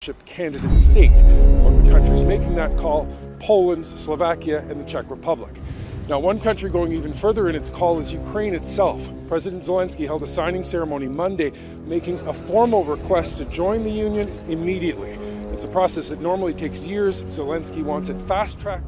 membership candidate state. Among the countries making that call, Poland, Slovakia, and the Czech Republic. Now, one country going even further in its call is Ukraine itself. President Zelensky held a signing ceremony Monday, making a formal request to join the Union immediately. It's a process that normally takes years. Zelensky wants it fast-tracked.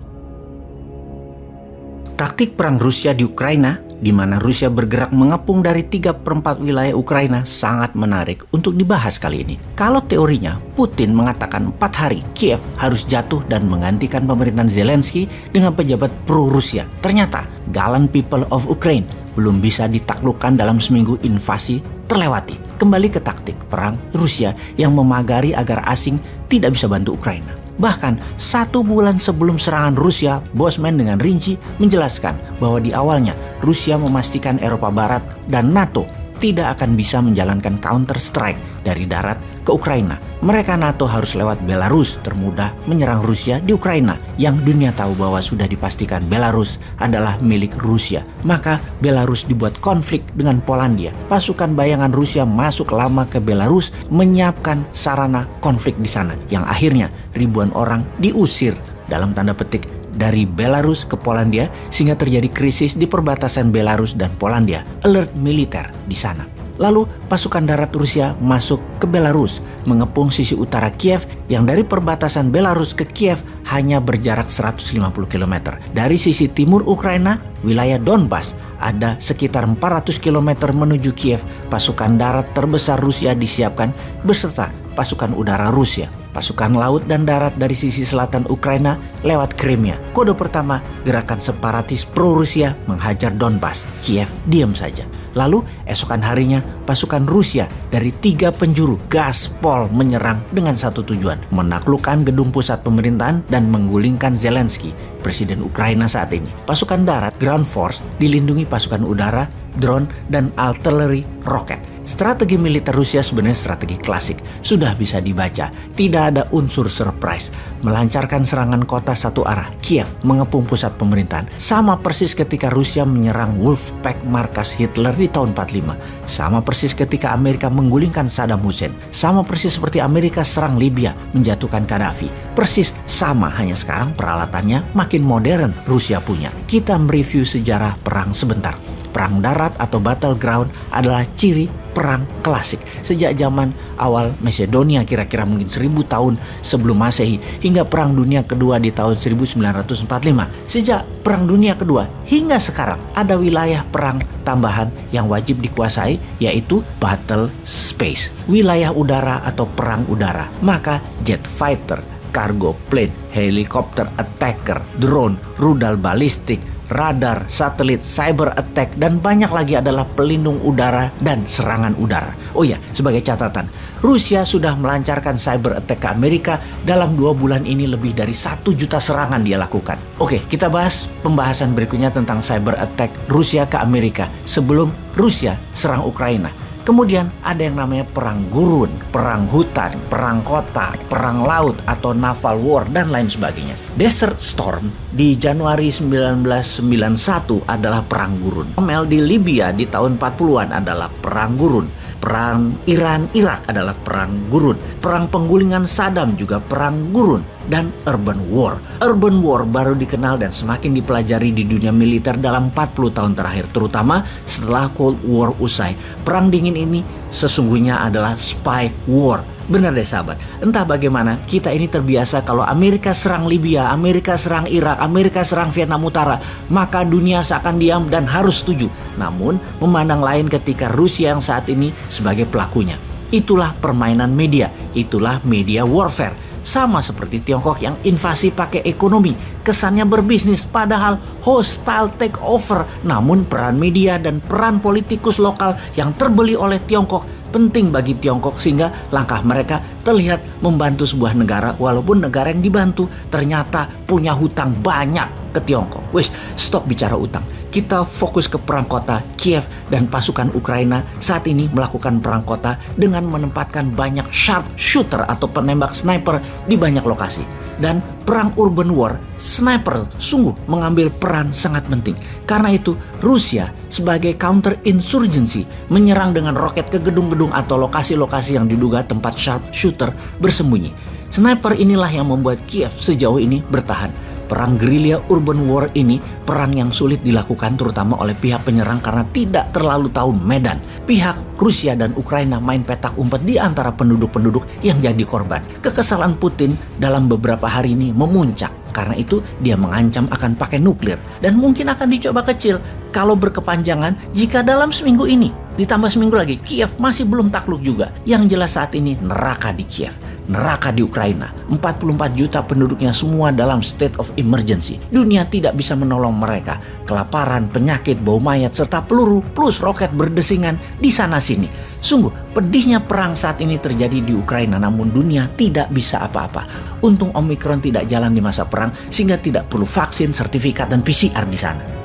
Taktik perang Rusia di Ukraina, di mana Rusia bergerak mengepung dari 3/4 wilayah Ukraina, sangat menarik untuk dibahas kali ini. Kalau teorinya, Putin mengatakan 4 hari Kiev harus jatuh dan menggantikan pemerintahan Zelensky dengan pejabat pro-Rusia. Ternyata, gallant people of Ukraine belum bisa ditaklukkan dalam seminggu invasi terlewati. Kembali ke taktik perang Rusia yang memagari agar asing tidak bisa bantu Ukraina. Bahkan 1 bulan sebelum serangan Rusia, Bosman dengan rinci menjelaskan bahwa di awalnya Rusia memastikan Eropa Barat dan NATO tidak akan bisa menjalankan counter strike dari darat ke Ukraina. Mereka NATO harus lewat Belarus, termudah menyerang Rusia di Ukraina, yang dunia tahu bahwa sudah dipastikan Belarus adalah milik Rusia. Maka Belarus dibuat konflik dengan Polandia. Pasukan bayangan Rusia masuk lama ke Belarus, menyiapkan sarana konflik di sana, yang akhirnya ribuan orang diusir dalam tanda petik dari Belarus ke Polandia, sehingga terjadi krisis di perbatasan Belarus dan Polandia. Alert militer di sana. Lalu pasukan darat Rusia masuk ke Belarus, mengepung sisi utara Kiev yang dari perbatasan Belarus ke Kiev hanya berjarak 150 km. Dari sisi timur Ukraina, wilayah Donbas, ada sekitar 400 km menuju Kiev. Pasukan darat terbesar Rusia disiapkan beserta pasukan udara Rusia. Pasukan laut dan darat dari sisi selatan Ukraina lewat Crimea. Kode pertama, gerakan separatis pro-Rusia menghajar Donbas. Kiev diam saja. Lalu esokan harinya pasukan Rusia dari 3 penjuru gaspol menyerang dengan satu tujuan, menaklukkan gedung pusat pemerintahan dan menggulingkan Zelensky, presiden Ukraina saat ini. Pasukan darat, ground force, dilindungi pasukan udara, drone, dan artillery roket. Strategi militer Rusia sebenarnya strategi klasik, sudah bisa dibaca, tidak ada unsur surprise. Melancarkan serangan kota satu arah, Kiev mengepung pusat pemerintahan. Sama persis ketika Rusia menyerang Wolfpack markas Hitler di tahun 45. Sama persis ketika Amerika menggulingkan Saddam Hussein. Sama persis seperti Amerika serang Libya, menjatuhkan Gaddafi. Persis sama, hanya sekarang peralatannya makin modern Rusia punya. Kita mereview sejarah perang sebentar. Perang darat atau battleground adalah ciri perang klasik. Sejak zaman awal Macedonia kira-kira mungkin 1000 tahun sebelum Masehi hingga Perang Dunia Kedua di tahun 1945. Sejak Perang Dunia Kedua hingga sekarang ada wilayah perang tambahan yang wajib dikuasai, yaitu battle space, wilayah udara atau perang udara. Maka jet fighter, cargo plane, helikopter attacker, drone, rudal balistik, radar, satelit, cyber attack, dan banyak lagi adalah pelindung udara dan serangan udara. Oh ya, sebagai catatan, Rusia sudah melancarkan cyber attack ke Amerika. Dalam 2 bulan ini lebih dari 1 juta serangan dia lakukan. Oke, kita bahas pembahasan berikutnya tentang cyber attack Rusia ke Amerika sebelum Rusia serang Ukraina. Kemudian ada yang namanya perang gurun, perang hutan, perang kota, perang laut atau naval war, dan lain sebagainya. Desert Storm di Januari 1991 adalah perang gurun. Mel di Libya di tahun 40-an adalah perang gurun. Perang Iran-Irak adalah perang gurun. Perang penggulingan Saddam juga perang gurun. Dan urban war. Urban war baru dikenal dan semakin dipelajari di dunia militer dalam 40 tahun terakhir, terutama setelah Cold War usai. Perang dingin ini sesungguhnya adalah spy war. Benar deh sahabat, entah bagaimana kita ini terbiasa kalau Amerika serang Libya, Amerika serang Irak, Amerika serang Vietnam Utara, maka dunia seakan diam dan harus setuju. Namun memandang lain ketika Rusia yang saat ini sebagai pelakunya. Itulah permainan media, itulah media warfare. Sama seperti Tiongkok yang invasi pakai ekonomi, kesannya berbisnis padahal hostile takeover. Namun peran media dan peran politikus lokal yang terbeli oleh Tiongkok penting bagi Tiongkok, sehingga langkah mereka terlihat membantu sebuah negara walaupun negara yang dibantu ternyata punya hutang banyak ke Tiongkok. Wes, stop bicara utang. kita fokus ke perang kota. Kiev dan pasukan Ukraina saat ini melakukan perang kota dengan menempatkan banyak sharpshooter atau penembak sniper di banyak lokasi. Dan perang urban war, sniper sungguh mengambil peran sangat penting. Karena itu, Rusia sebagai counter insurgency menyerang dengan roket ke gedung-gedung atau lokasi-lokasi yang diduga tempat sharpshooter bersembunyi. Sniper inilah yang membuat Kiev sejauh ini bertahan. Perang gerilya urban war ini perang yang sulit dilakukan terutama oleh pihak penyerang karena tidak terlalu tahu medan. Pihak Rusia dan Ukraina main petak umpet di antara penduduk-penduduk yang jadi korban. Kekesalan Putin dalam beberapa hari ini memuncak. Karena itu dia mengancam akan pakai nuklir dan mungkin akan dicoba kecil kalau berkepanjangan jika dalam seminggu ini ditambah seminggu lagi Kiev masih belum takluk juga. Yang jelas saat ini neraka di Kiev, neraka di Ukraina. 44 juta penduduknya semua dalam state of emergency. Dunia tidak bisa menolong mereka. Kelaparan, penyakit, bau mayat, serta peluru plus roket berdesingan di sana-sini. Sungguh pedihnya perang saat ini terjadi di Ukraina, namun dunia tidak bisa apa-apa. Untung Omicron tidak jalan di masa perang sehingga tidak perlu vaksin, sertifikat, dan PCR di sana.